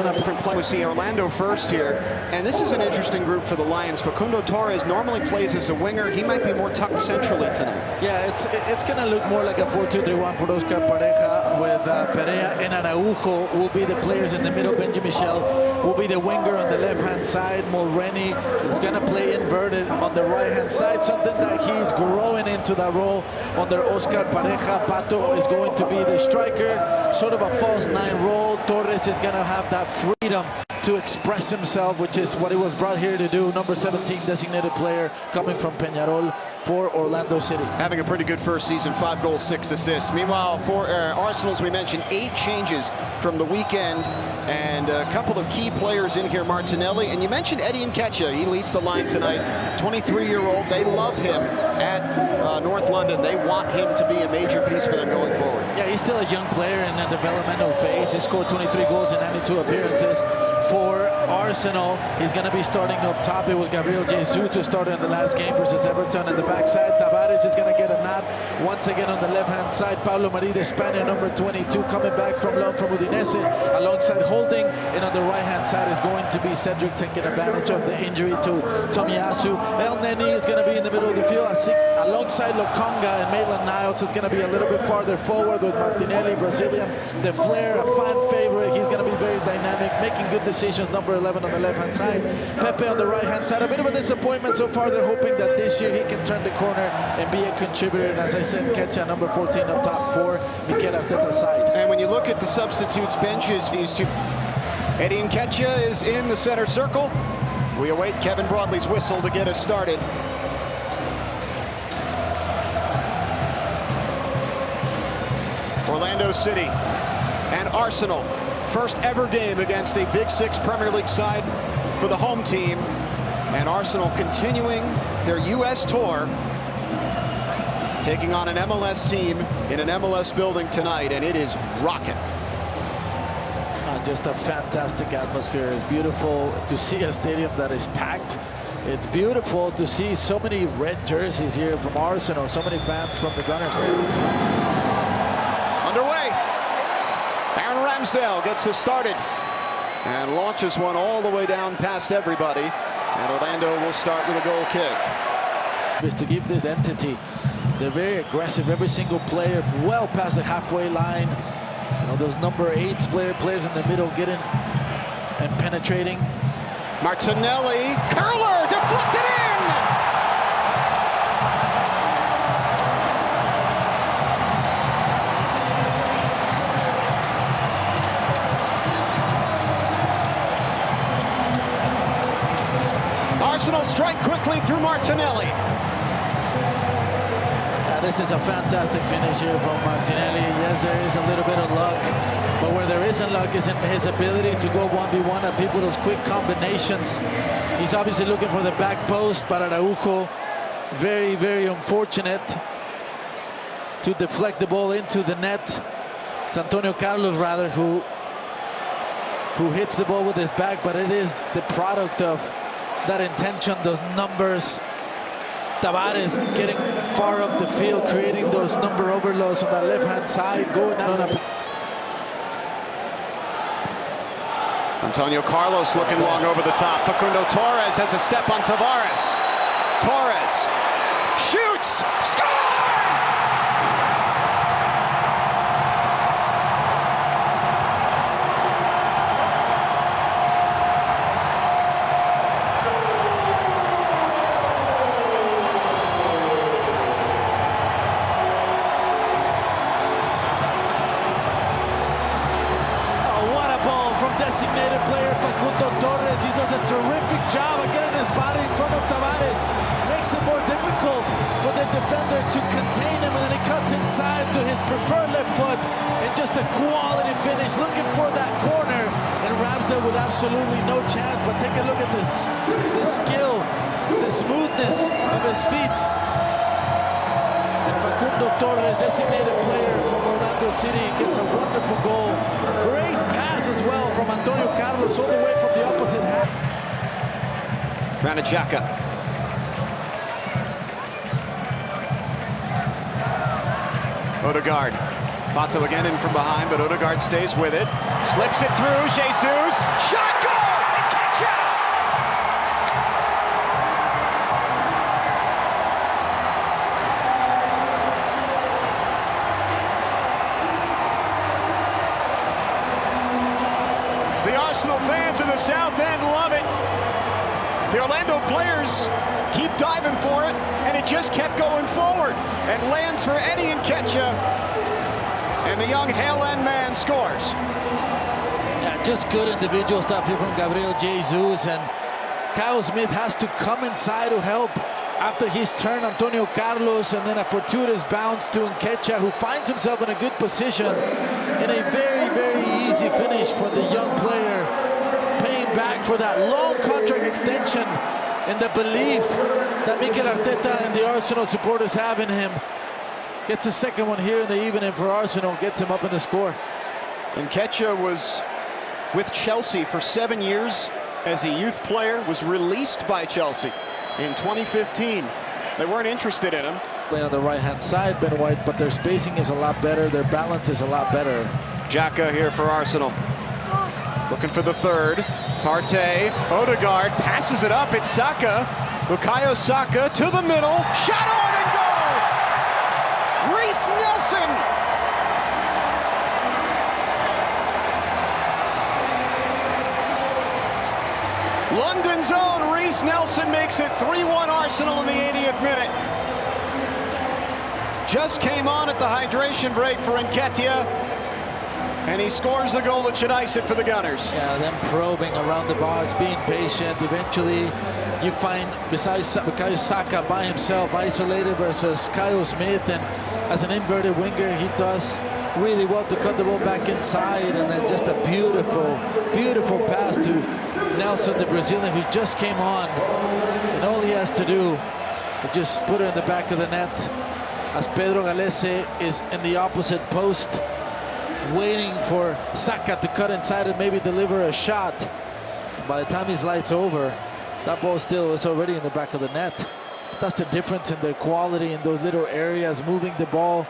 Different play. We see Orlando first here, and this is an interesting group for the Lions. Facundo Torres normally plays as a winger. He might be more tucked centrally tonight. Yeah, it's going to look more like a 4-2-3-1 for Oscar Pareja, with Perea and Araujo will be the players in the middle. Benji Michel will be the winger on the left-hand side. Mulrenny is going to play inverted on the right-hand side, something that he's growing into that role under Oscar Pareja. Pato is going to be the striker, sort of a false nine role. Torres is going to have that freedom to express himself, which is what he was brought here to do. Number 17 designated player coming from Peñarol for Orlando City. Having a pretty good first season, 5 goals, 6 assists. Meanwhile, for Arsenal, as we mentioned, 8 changes from the weekend, and a couple of key players in here, Martinelli. And you mentioned Eddie Nketiah. He leads the line tonight, 23-year-old. They love him at North London. They want him to be a major piece for them going forward. Yeah, he's still a young player in a developmental phase. He scored 23 goals in 92 appearances for Arsenal. He's going to be starting up top. It was Gabriel Jesus who started in the last game versus Everton in the backside. Tavares is going to get a nod once again on the left-hand side. Pablo Mari, the Spaniard, number 22, coming back from loan from Udinese, alongside Holding. And on the right-hand side is going to be Cedric, taking advantage of the injury to Tomiyasu. El Neni is going to be in the middle of the field. I think alongside Lokonga and Maitland-Niles is going to be a little bit farther forward with Martinelli, Brazilian. De Flair, a fan favorite. He's going to be very dynamic, making good decisions. Number 11 on the left-hand side. Pepe on the right-hand side. A bit of a disappointment so far. They're hoping that this year he can turn the corner and be a contributor. And as I said, Nketiah, number 14 up top for Mikel Arteta's side. And when you look at the substitutes benches, these two, Eddie Nketiah is in the center circle. We await Kevin Broadley's whistle to get us started. Orlando City and Arsenal, first ever game against a Big Six Premier League side for the home team. And Arsenal continuing their U.S. tour, taking on an MLS team in an MLS building tonight, and it is rocking. Just a fantastic atmosphere. It's beautiful to see a stadium that is packed. It's beautiful to see so many red jerseys here from Arsenal, so many fans from the Gunners. Underway. Aaron Ramsdale gets us started and launches one all the way down past everybody. And Orlando will start with a goal kick. Is to give this identity. They're very aggressive, every single player, well past the halfway line. You know, those number 8 players in the middle getting and penetrating. Martinelli, curler, deflected in! Arsenal strike quickly through Martinelli. This is a fantastic finish here from Martinelli. Yes, there is a little bit of luck, but where there isn't luck is in his ability to go 1v1 and people those quick combinations. He's obviously looking for the back post, but Araujo, very, very unfortunate to deflect the ball into the net. It's Antonio Carlos, rather, who hits the ball with his back, but it is the product of that intention, those numbers. Tavares getting far up the field, creating those number overloads on that left-hand side, going out on a... Antonio Carlos looking long over the top. Facundo Torres has a step on Tavares. Torres shoots, scores! Designated player Facundo Torres. He does a terrific job of getting his body in front of Tavares. Makes it more difficult for the defender to contain him, and then he cuts inside to his preferred left foot. And just a quality finish, looking for that corner. And Ramsdale with absolutely no chance, but take a look at this, the skill, the smoothness of his feet. And Facundo Torres, designated player from Orlando City, gets a wonderful goal. Great pass as well from Antonio Carlos all the way from the opposite half. Granit Xhaka. Odegaard. Pato again in from behind, but Odegaard stays with it. Slips it through, Jesus. Shot, goal! And Nketiah! The Arsenal fans in the South End love it. The Orlando players keep diving for it, and it just kept going forward. And lands for Eddie Nketiah. And the young Haaland man scores. Yeah, just good individual stuff here from Gabriel Jesus, and Kyle Smith has to come inside to help after his turn Antonio Carlos, and then a fortuitous bounce to Nketiah, who finds himself in a good position in a very, very easy finish for the young player, paying back for that long contract extension and the belief that Mikel Arteta and the Arsenal supporters have in him. Gets a second one here in the evening for Arsenal, gets him up in the score. Nketiah was with Chelsea for 7 years as a youth player, was released by Chelsea in 2015. They weren't interested in him. Playing on the right-hand side, Ben White, but their spacing is a lot better, their balance is a lot better. Xhaka here for Arsenal. Looking for the third. Partey, Odegaard passes it up, it's Saka. Bukayo Saka to the middle, shot on and goal! Reiss Nelson! London's own Reiss Nelson makes it 3-1 Arsenal in the 80th minute. Just came on at the hydration break for Nketiah, and he scores the goal that should ice it for the Gunners. Yeah, them probing around the box, being patient. Eventually, you find, besides Bukayo Saka by himself, isolated versus Kyle Smith, and as an inverted winger, he does really well to cut the ball back inside, and then just a beautiful, beautiful pass to Nelson, the Brazilian, who just came on, and all he has to do is just put it in the back of the net, as Pedro Galese is in the opposite post, waiting for Saka to cut inside and maybe deliver a shot. By the time his light's over, that ball still is already in the back of the net. That's the difference in their quality in those little areas, moving the ball.